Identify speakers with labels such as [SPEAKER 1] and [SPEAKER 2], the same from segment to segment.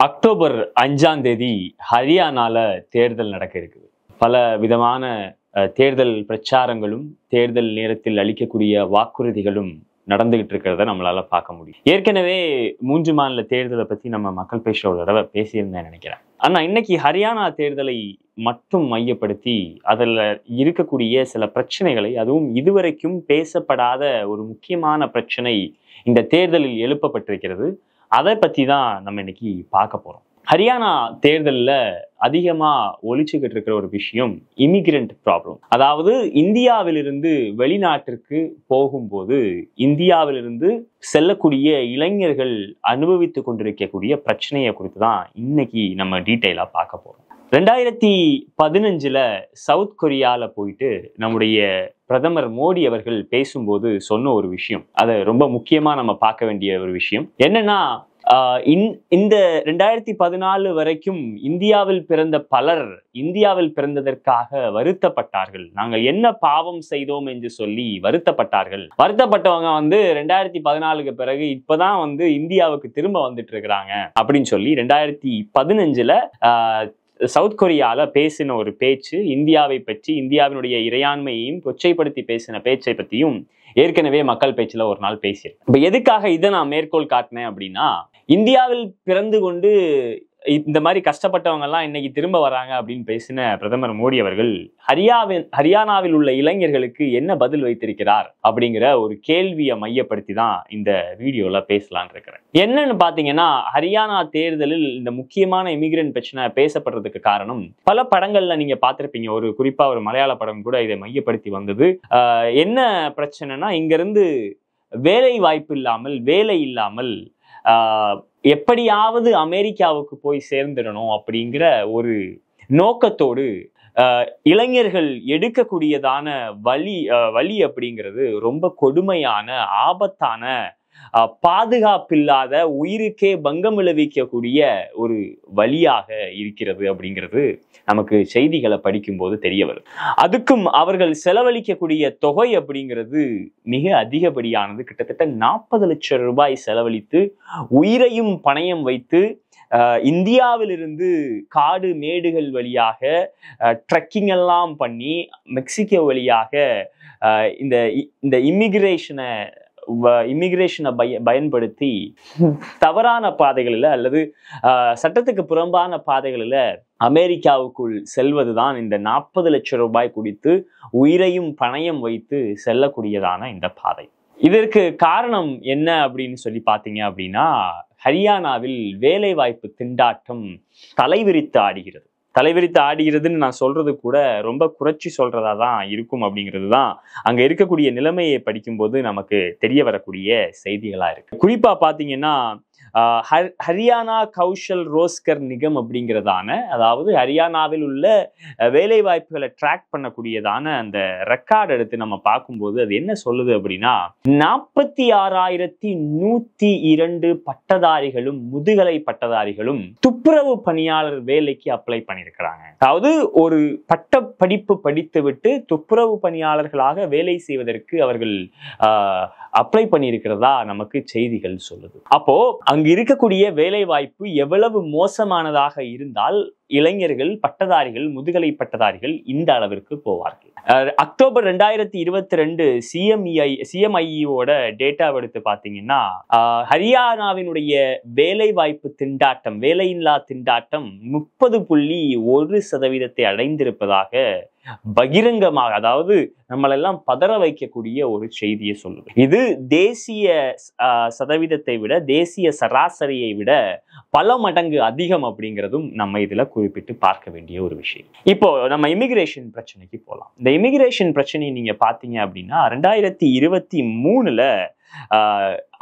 [SPEAKER 1] October 5ஆம் தேதி ஹரியானால தேர்தல் நடக்க இருக்குது. பல விதமான தேர்தல் பிரச்சாரங்களும் தேர்தல் நேரத்தில் அளிக்கக்கூடிய வாக்குறுதிகளும் நடந்துகிட்டு இருக்கிறத நம்மளால பார்க்க முடியும். ஏற்கனவே 3 மாநில தேர்தலை பத்தி நம்ம மக்கள் பேசுற ஒரு தடவை பேசியிருந்தேன் நினைக்கிறேன். ஆனா இன்னைக்கு ஹரியானா தேர்தலை மட்டும் மையப்படுத்தி அதில் இருக்கக்கூடிய சில பிரச்சனைகளை, அதுவும் இதுவரைக்கும் பேசப்படாத ஒரு முக்கியமான பிரச்சனை இந்த தேர்தலில் எழுப்பப்பட்டிருக்கிறது. அதை பத்தி தான் நம்ம இன்னைக்கு பார்க்க போறோம். ஹரியானா தேர்தலில் அதிகமா ஒழிச்சுக்கிட்டு இருக்கிற ஒரு விஷயம் இமிகிரண்ட் ப்ராப்ளம். அதாவது இந்தியாவிலிருந்து வெளிநாட்டிற்கு போகும்போது இந்தியாவிலிருந்து செல்லக்கூடிய இளைஞர்கள் அனுபவித்து கொண்டிருக்கக்கூடிய பிரச்சனையை குறித்து தான் இன்னைக்கு நம்ம டீட்டெயிலா பார்க்க போறோம். 2015 சவுத் கொரியால போயிட்டு நம்முடைய பிரதமர் மோடி அவர்கள் பேசும்போது சொன்ன ஒரு விஷயம், அது ரொம்ப முக்கியமா நம்ம பார்க்க வேண்டிய ஒரு விஷயம் என்னன்னா, இந்த 2014 வரைக்கும் இந்தியாவில் பிறந்த பலர் இந்தியாவில் பிறந்ததற்காக வருத்தப்பட்டார்கள். நாங்கள் என்ன பாவம் செய்தோம் என்று சொல்லி வருத்தப்பட்டார்கள். வருத்தப்பட்டவங்க 2014க்கு பிறகு இப்பதான் இந்தியாவுக்கு திரும்ப வந்துட்டு இருக்கிறாங்க அப்படின்னு சொல்லி 2015 சவுத் கொரியால பேசின ஒரு பேச்சு, இந்தியாவை பற்றி, இந்தியாவினுடைய இறையாண்மையையும் கொச்சைப்படுத்தி பேசின பேச்சை பற்றியும் ஏற்கனவே மக்கள் பேச்சுல ஒரு நாள் பேசியிருக்கேன். இப்ப எதுக்காக இதை நான் மேற்கோள் காட்டினேன் அப்படின்னா, இந்தியாவில் பிறந்து கொண்டு இந்த மாதிரி கஷ்டப்பட்டவங்க எல்லாம் இன்னைக்கு திரும்ப வராங்க அப்படின்னு பேசின பிரதமர் மோடி அவர்கள் ஹரியானாவில் உள்ள இளைஞர்களுக்கு என்ன பதில் வைத்திருக்கிறார் அப்படிங்கிற ஒரு கேள்வியை மையப்படுத்தி தான் இந்த வீடியோல பேசலான் இருக்கிறேன். என்னன்னு பாத்தீங்கன்னா, ஹரியானா தேர்தலில் இந்த முக்கியமான இமிகிரன்ட் பிரச்சனை பேசப்படுறதுக்கு காரணம் பல படங்கள்ல நீங்க பார்த்திருப்பீங்க. ஒரு குறிப்பா ஒரு மலையாள படம் கூட இதை மையப்படுத்தி வந்தது. என்ன பிரச்சனைனா, இங்க இருந்து வேலை வாய்ப்பு இல்லாமல், வேலை இல்லாமல் எப்படியாவது அமெரிக்காவுக்கு போய் சேர்ந்துடணும் அப்படிங்கிற ஒரு நோக்கத்தோடு இளைஞர்கள் எடுக்கக்கூடியதான வழி அப்படிங்கிறது ரொம்ப கொடுமையான, ஆபத்தான, பாதுகாப்பில்லாத, உயிருக்கே பங்கம் விளைவிக்கக்கூடிய ஒரு வழியாக இருக்கிறது அப்படிங்கிறது நமக்கு செய்திகளை படிக்கும் போது தெரிய வரும். அதுக்கும் அவர்கள் செலவழிக்கக்கூடிய தொகை அப்படிங்கிறது மிக அதிகப்படியானது. கிட்டத்தட்ட 40 லட்சம் ரூபாய் செலவழித்து உயிரையும் பணயம் வைத்து இந்தியாவிலிருந்து காடு மேடுகள் வழியாக ட்ரெக்கிங் எல்லாம் பண்ணி மெக்சிகோ வழியாக இந்த இமிகிரேஷனை பயன்படுத்தி தவறான பாதைகளில் அல்லது சட்டத்துக்கு புறம்பான பாதைகளில் அமெரிக்காவுக்குள் செல்வதுதான் இந்த 40 லட்சம் ரூபாய் குடித்து உயிரையும் பணயம் வைத்து செல்லக்கூடியதான இந்த பாதை. இதற்கு காரணம் என்ன அப்படின்னு சொல்லி பார்த்தீங்க அப்படின்னா, ஹரியானாவில் வேலை வாய்ப்பு திண்டாட்டம் தலைவிரித்து ஆடுகிறது. தலைவிரித்து ஆடுகிறதுன்னு நான் சொல்றது கூட ரொம்ப குறைச்சி சொல்றதா தான் இருக்கும் அப்படிங்கிறது தான் அங்க இருக்கக்கூடிய நிலைமையை படிக்கும்போது நமக்கு தெரிய வரக்கூடிய செய்திகளா இருக்கு. குறிப்பா பாத்தீங்கன்னா, ஹரியானா கௌஷல் ரோஸ்கர் நிகம் அப்படிங்கிறதான, அதாவது ஹரியானாவில் உள்ள வேலை வாய்ப்புகளை ட்ராக் பண்ணக்கூடியதான அந்த ரெக்கார்டு எடுத்து நம்ம பார்க்கும்போது அது என்ன சொல்லுது அப்படின்னா, 46,102 பட்டதாரிகளும் முதுகலை பட்டதாரிகளும் துப்புரவு பணியாளர் வேலைக்கு அப்ளை பண்ணியிருக்கிறாங்க. அதாவது ஒரு பட்ட படிப்பு படித்து விட்டு துப்புரவு பணியாளர்களாக வேலை செய்வதற்கு அவர்கள் அப்ளை பண்ணியிருக்கிறதா நமக்கு செய்திகள் சொல்லுது. அப்போ அங்கு இருக்கக்கூடிய வேலை வாய்ப்பு எவ்வளவு மோசமானதாக இருந்தால் இளைஞர்கள், பட்டதாரிகள், முதுகலை பட்டதாரிகள் இந்த அளவிற்கு போவார்கள். அக்டோபர் 2022 சிஎம்ஐயோட டேட்டா எடுத்து பார்த்தீங்கன்னா, ஹரியானாவினுடைய வேலை வாய்ப்பு திண்டாட்டம், வேலையில்லா திண்டாட்டம் 30.1% அடைந்திருப்பதாக பகிரங்கமாக, அதாவது நம்மளெல்லாம் பதற வைக்கக்கூடிய ஒரு செய்தியை சொல்லுது. இது தேசிய சதவீதத்தை விட, தேசிய சராசரியை விட பல மடங்கு அதிகம் அப்படிங்கிறதும் நம்ம இதுல குறிப்பிட்டு பார்க்க வேண்டிய ஒரு விஷயம். இப்போ நம்ம இமிகிரேஷன் பிரச்சனைக்கு போகலாம். இந்த இமிகிரேஷன் பிரச்சனையை நீங்க பாத்தீங்க அப்படின்னா, 2023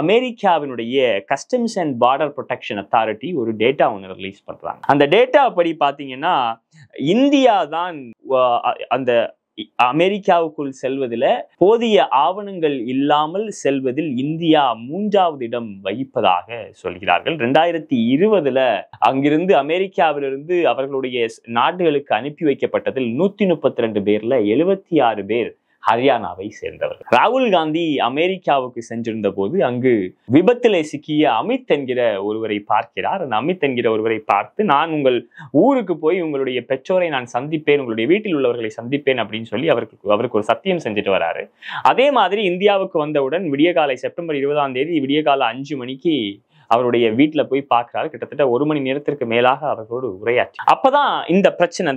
[SPEAKER 1] அமெரிக்காவினுடைய customs and border protection authority ஒரு டேட்டா ஒன்று ரிலீஸ் பண்றாங்க. அந்த டேட்டா படி பாத்தீங்கன்னா, இந்தியா தான் அந்த அமெரிக்காவுக்குள் செல்வதில் போதிய ஆவணங்கள் இல்லாமல் செல்வதில் இந்தியா 3வது இடம் வகிப்பதாக சொல்கிறார்கள். 2020 அங்கிருந்து அமெரிக்காவிலிருந்து அவர்களுடைய நாடுகளுக்கு அனுப்பி வைக்கப்பட்டதில் 132 பேர்ல 76 பேர் ஹரியானாவை சேர்ந்தவர். ராகுல் காந்தி அமெரிக்காவுக்கு சென்றிருந்த போது அங்கு விபத்திலே சிக்கிய அமித் என்கிற ஒருவரை பார்க்கிறார். அந்த அமித் என்கிற ஒருவரை பார்த்து, நான் உங்கள் ஊருக்கு போய் உங்களுடைய பெற்றோரை நான் சந்திப்பேன், உங்களுடைய வீட்டில் உள்ளவர்களை சந்திப்பேன் அப்படின்னு சொல்லி அவருக்கு ஒரு சத்தியம் செஞ்சுட்டு வராரு. அதே மாதிரி இந்தியாவுக்கு வந்தவுடன் விடியகாலை செப்டம்பர் 20 விடியகாலை 5 மணிக்கு அவருடைய வீட்டுல போய் பார்க்கிறாரு. கிட்டத்தட்ட 1 மணி நேரத்திற்கு மேலாக அவர்களோடு உரையாற்றி. அப்பதான் இந்த பிரச்சனை,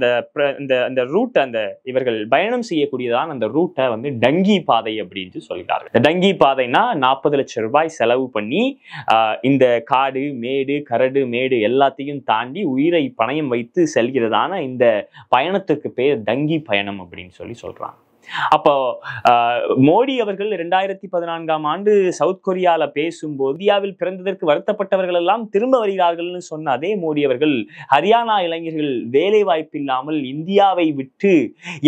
[SPEAKER 1] அந்த ரூட், அந்த இவர்கள் பயணம் செய்யக்கூடியதான் அந்த ரூட்டை வந்து டங்கி பாதை அப்படின்னு சொல்கிறார்கள். இந்த டங்கி பாதைனா 40 லட்சம் ரூபாய் செலவு பண்ணி இந்த காடு, மேடு, கரடு, மேடு எல்லாத்தையும் தாண்டி உயிரை பணயம் வைத்து செல்கிறதான இந்த பயணத்துக்கு பேர் டங்கி பயணம் அப்படின்னு சொல்றாங்க. அப்போ மோடி அவர்கள் 2014 சவுத் கொரியால பேசும்போது இந்தியாவில் பிறந்ததற்கு வருத்தப்பட்டவர்கள் எல்லாம் திரும்ப வருகிறார்கள்னு சொன்ன அதே மோடி அவர்கள் ஹரியானா இளைஞர்கள் வேலை வாய்ப்பு இல்லாமல் இந்தியாவை விட்டு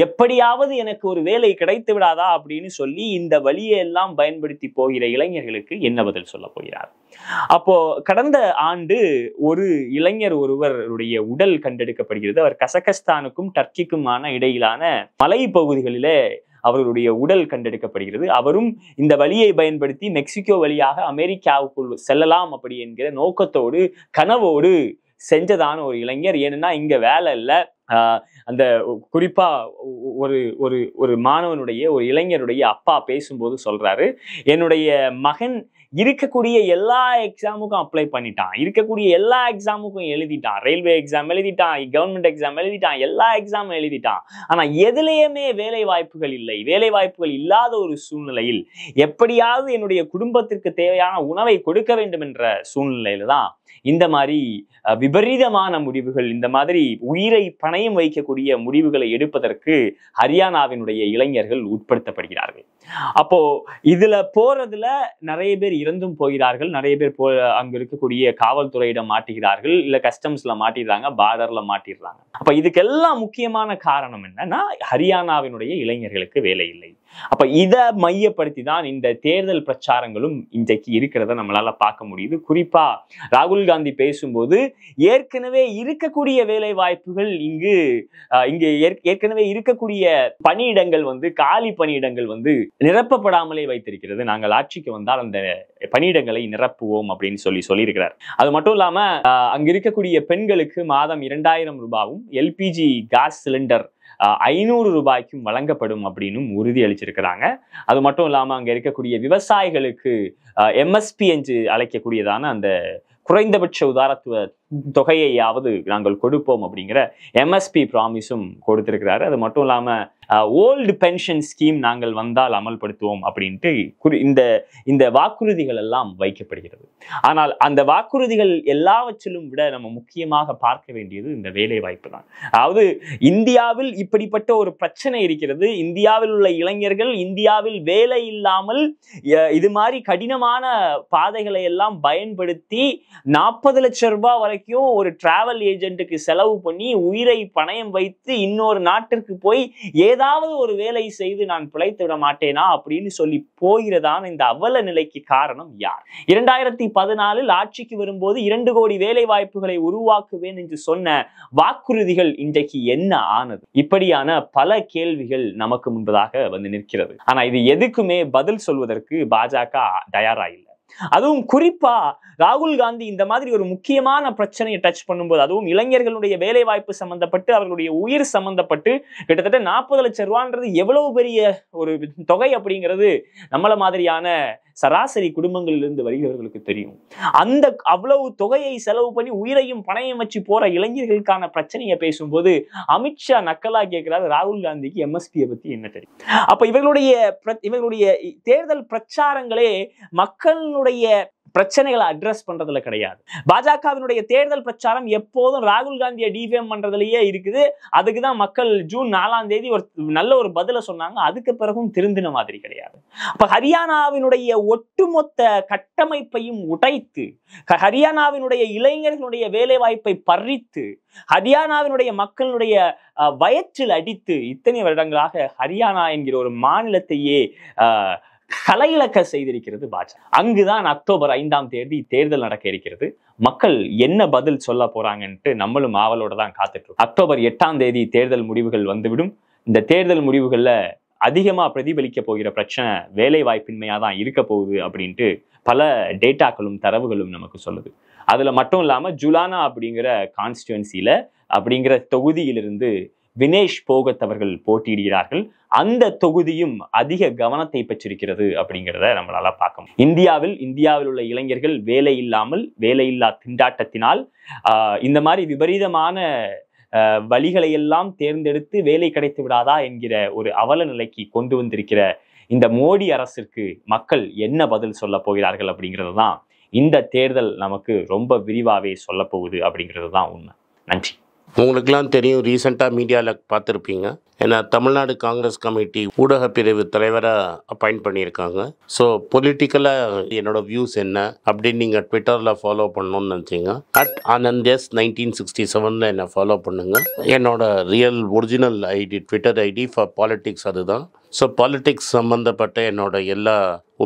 [SPEAKER 1] எப்படியாவது எனக்கு ஒரு வேலை கிடைத்து விடாதா அப்படின்னு சொல்லி இந்த வழியை எல்லாம் பயன்படுத்தி போகிற இளைஞர்களுக்கு என்ன பதில் சொல்ல போகிறார்? அப்போ கடந்த ஆண்டு ஒரு இளைஞர் ஒருவருடைய உடல் கண்டெடுக்கப்படுகிறது. அவர் கசகஸ்தானுக்கும் டர்க்கிக்குமான இடையிலான மலை பகுதிகளிலே அவர்களுடைய உடல் கண்டெடுக்கப்படுகிறது. அவரும் இந்த வழியை பயன்படுத்தி மெக்சிகோ வழியாக அமெரிக்காவுக்குள் செல்லலாம் அப்படி என்கிற நோக்கத்தோடு, கனவோடு செஞ்சதான ஒரு இளைஞர். ஏன்னா இங்க வேலை இல்லை. அந்த குறிப்பா ஒரு மாணவனுடைய, ஒரு இளைஞருடைய அப்பா பேசும்போது சொல்றாரு, என்னுடைய மகன் இருக்கக்கூடிய எல்லா எக்ஸாமுக்கும் அப்ளை பண்ணிட்டான், இருக்கக்கூடிய எல்லா எக்ஸாமுக்கும் எழுதிட்டான், ரயில்வே எக்ஸாம் எழுதிட்டான், கவர்மெண்ட் எக்ஸாம் எழுதிட்டான், எல்லா எக்ஸாமும் எழுதிட்டான். ஆனா எதுலையுமே வேலை வாய்ப்புகள் இல்லை. வேலை வாய்ப்புகள் இல்லாத ஒரு சூழ்நிலையில் எப்படியாவது என்னுடைய குடும்பத்திற்கு தேவையான உணவை கொடுக்க வேண்டும் என்ற சூழ்நிலையில தான் இந்த மாதிரி விபரீதமான முடிவுகள், இந்த மாதிரி உயிரை பணயம் வைக்கக்கூடிய முடிவுகளை எடுப்பதற்கு ஹரியானாவினுடைய இளைஞர்கள் உட்படுத்தப்படுகிறார்கள். அப்போ இதுல போறதுல நிறைய பேர் இறந்தும் போகிறார்கள், நிறைய பேர் அங்க இருக்கக்கூடிய காவல்துறையிடம் மாட்டுகிறார்கள், இல்ல கஸ்டம்ஸ்ல மாட்டிடுறாங்க, பார்டர்ல மாட்டிடுறாங்க. அப்ப இதுக்கெல்லாம் முக்கியமான காரணம் என்னன்னா, ஹரியானாவினுடைய இளைஞர்களுக்கு வேலை இல்லை. அப்ப இதை மையப்படுத்தி தான் இந்த தேர்தல் பிரச்சாரங்களும் இன்றைக்கு இருக்கிறத நம்மளால பார்க்க முடியுது. குறிப்பா ராகுல் காந்தி பேசும்போது ஏற்கனவே இருக்கக்கூடிய வேலை வாய்ப்புகள் இங்கு ஏற்கனவே இருக்கக்கூடிய பணியிடங்கள் வந்து, காலி பணியிடங்கள் வந்து நிரப்பப்படாமலே வைத்திருக்கிறது. நாங்கள் ஆட்சிக்கு வந்தால் அந்த பணியிடங்களை நிரப்புவோம் அப்படின்னு சொல்லியிருக்கிறார். அது மட்டும் இல்லாம அங்க இருக்கக்கூடிய பெண்களுக்கு மாதம் 2000 ரூபாயும் எல்பிஜி கேஸ் சிலிண்டர் 500 ரூபாய்க்கும் வழங்கப்படும் அப்படின்னு உறுதி அளிச்சிருக்கிறாங்க. அது மட்டும் இல்லாம அங்க இருக்கக்கூடிய விவசாயிகளுக்கு எம்எஸ்பி என்று அழைக்கக்கூடியதான அந்த குறைந்தபட்ச உதாரத்துவ தொகையையாவது நாங்கள் கொடுப்போம் அப்படிங்கிற எம்எஸ்பி ப்ராமிஸும் கொடுத்திருக்கிறாரு. அது மட்டும் இல்லாம ஓல்டு பென்ஷன் ஸ்கீம் நாங்கள் வந்தால் அமல்படுத்துவோம் அப்படின்ட்டு இந்த வாக்குறுதிகள் எல்லாம் வைக்கப்படுகிறது. ஆனால் அந்த வாக்குறுதிகள் எல்லாவற்றிலும் விட நம்ம முக்கியமாக பார்க்க வேண்டியது இந்த வேலை வாய்ப்பு தான். அதாவது இந்தியாவில் இப்படிப்பட்ட ஒரு பிரச்சனை இருக்கிறது. இந்தியாவில் உள்ள இளைஞர்கள் இந்தியாவில் வேலை இல்லாமல் இது மாதிரி கடினமான பாதைகளை எல்லாம் பயன்படுத்தி 40 லட்சம் ரூபாய் வரைக்கும் ஒரு டிராவல் ஏஜென்ட்டுக்கு செலவு பண்ணி உயிரை பணயம் வைத்து இன்னொரு நாட்டிற்கு போய் ஏதாவது ஒரு வேலை செய்து நான் பிழைத்து விட மாட்டேனா அப்படின்னு சொல்லி போகிறதான இந்த அவல நிலைக்கு காரணம் யார்? 2014 ஆட்சிக்கு வரும்போது 2 கோடி வேலை வாய்ப்புகளை உருவாக்குவேன் என்று சொன்ன வாக்குறுதிகள் இன்றைக்கு என்ன ஆனது? இப்படியான பல கேள்விகள் நமக்கு முன்பதாக வந்து நிற்கிறது. ஆனா இது எதுக்குமே பதில் சொல்வதற்கு பாஜக தயாரா இல்லை. அதுவும் குறிப்பா ராகுல் காந்தி இந்த மாதிரி ஒரு முக்கியமான பிரச்சனையை டச் பண்ணும்போது, அதுவும் இளைஞர்களுடைய வேலை வாய்ப்பு சம்பந்தப்பட்டு, அவர்களுடைய உயிர் சம்பந்தப்பட்டு கிட்டத்தட்ட 40 லட்சம் ரூபான்றது எவ்வளவு பெரிய ஒரு தொகை அப்படிங்கிறது நம்மள மாதிரியான சராசரி குடும்பங்களிலிருந்து வருகிறவர்களுக்கு தெரியும். அந்த அவ்வளவு தொகையை செலவு பண்ணி உயிரையும் பணையம் வச்சு போற இளைஞர்களுக்கான பிரச்சனையை பேசும்போது அமித்ஷா நக்கலா கேட்கிறாரு, ராகுல் காந்திக்கு எம்எஸ்பியை பத்தி என்ன தெரியும்? அப்ப இவர்களுடைய தேர்தல் பிரச்சாரங்களே மக்களுடைய பிரச்சனைகளை அட்ரஸ் பண்றதுல கிடையாது. பாஜகவினுடைய தேர்தல் பிரச்சாரம் எப்போதும் ராகுல் காந்தியை டிஃபேம் பண்றதுலயே இருக்குது. அதுக்குதான் மக்கள் ஜூன் 4 ஒரு நல்ல ஒரு பதில சொன்னாங்க. அதுக்கு பிறகும் திருந்தின மாதிரி கிடையாது. அப்ப ஹரியானாவினுடைய ஒட்டுமொத்த கட்டமைப்பையும் உடைத்து, ஹரியானாவினுடைய இளைஞர்களுடைய வேலை வாய்ப்பை பறித்து, ஹரியானாவினுடைய மக்களுடைய வயிற்றில் அடித்து இத்தனை வருடங்களாக ஹரியானா என்கிற ஒரு மாநிலத்தையே கலையிழக்க செய்திருக்கிறது பாஜக. அங்குதான் அக்டோபர் 5 தேர்தல் நடக்க இருக்கிறது. மக்கள் என்ன பதில் சொல்ல போறாங்கன்ட்டு நம்மளும் ஆவலோட தான் காத்துட்டு இருக்கோம். அக்டோபர் 8 தேர்தல் முடிவுகள் வந்துவிடும். இந்த தேர்தல் முடிவுகள்ல அதிகமா பிரதிபலிக்க போகிற பிரச்சனை வேலை வாய்ப்பின்மையா தான் இருக்க போகுது அப்படின்ட்டு பல டேட்டாக்களும் தரவுகளும் நமக்கு சொல்லுது. அதுல மட்டும் இல்லாம ஜுலானா அப்படிங்கிற கான்ஸ்டிடுவன்சில அப்படிங்கிற தொகுதியிலிருந்து வினேஷ் போகத் அவர்கள் போட்டியிடுகிறார்கள். அந்த தொகுதியும் அதிக கவனத்தை பெற்றிருக்கிறது அப்படிங்கிறத நம்மளால பார்க்க முடியும். இந்தியாவில் உள்ள இளைஞர்கள் வேலையில்லா திண்டாட்டத்தினால் இந்த மாதிரி விபரீதமான வழிகளை எல்லாம் தேர்ந்தெடுத்து வேலை கிடைத்து விடாதா என்கிற ஒரு அவல நிலைக்கு கொண்டு வந்திருக்கிற இந்த மோடி அரசிற்கு மக்கள் என்ன பதில் சொல்ல போகிறார்கள் அப்படிங்கிறது தான் இந்த தேர்தல் நமக்கு ரொம்ப விரிவாகவே சொல்ல போகுது அப்படிங்கிறது தான் உண்மை. நன்றி.
[SPEAKER 2] உங்களுக்கெல்லாம் தெரியும், ரீசெண்டாக மீடியாவில் பார்த்துருப்பீங்க, ஏன்னா தமிழ்நாடு காங்கிரஸ் கமிட்டி ஊடக பிரிவு தலைவராக அப்பாயிண்ட் பண்ணியிருக்காங்க. ஸோ பொலிட்டிக்கலாக என்னோடய வியூஸ் என்ன அப்படின்னு நீங்கள் ட்விட்டரில் ஃபாலோ பண்ணணும்னு நினச்சிங்க, @AnandS1967 என்னை ஃபாலோ பண்ணுங்கள். என்னோட original ID, Twitter ID for politics அதுதான். ஸோ பாலிட்டிக்ஸ் சம்மந்தப்பட்ட என்னோட எல்லா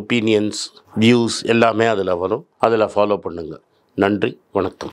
[SPEAKER 2] ஒப்பீனியன்ஸ், வியூஸ் எல்லாமே அதில் வரும். அதில் ஃபாலோ பண்ணுங்கள். நன்றி, வணக்கம்.